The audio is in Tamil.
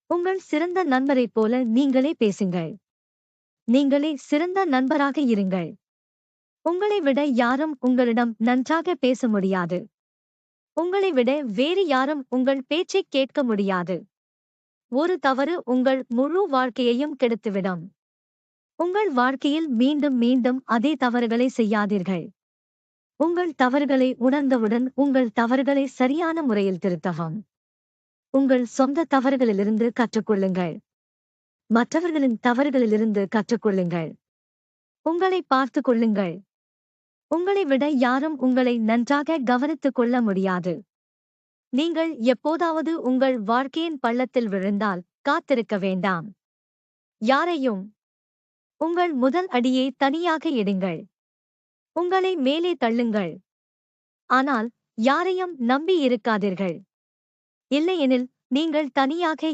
உங்கள் சிறந்த நண்பரைப் போல நீங்களே பேசுங்கள். நீங்களே சிறந்த நண்பராக இருங்கள். உங்களை விட யாரும் உங்களிடம் நன்றாக பேச முடியாது. உங்களை விட வேறு யாரும் உங்கள் பேச்சைக் கேட்க முடியாது. ஒரு தவறு உங்கள் முழு வாழ்க்கையையும் கெடுத்துவிடும். உங்கள் வாழ்க்கையில் மீண்டும் மீண்டும் அதே தவறுகளை செய்யாதீர்கள். உங்கள் தவறுகளை உணர்ந்தவுடன் உங்கள் தவறுகளை சரியான முறையில் திருத்தவும். உங்கள் சொந்த தவறுகளிலிருந்து கற்றுக்கொள்ளுங்கள். மற்றவர்களின் தவறுகளிலிருந்து கற்றுக்கொள்ளுங்கள். உங்களை பார்த்துக் கொள்ளுங்கள். உங்களை விட யாரும் உங்களை நன்றாக கவனித்துக் கொள்ள முடியாது. நீங்கள் எப்போதாவது உங்கள் வாழ்க்கையின் பள்ளத்தில் விழுந்தால் காத்திருக்க வேண்டாம். யாரையும். உங்கள் முதல் அடியை தனியாக எடுங்கள். உங்களை மேலே தள்ளுங்கள். ஆனால் யாரையும் நம்பி இருக்காதீர்கள். இல்லையெனில் நீங்கள் தனியாக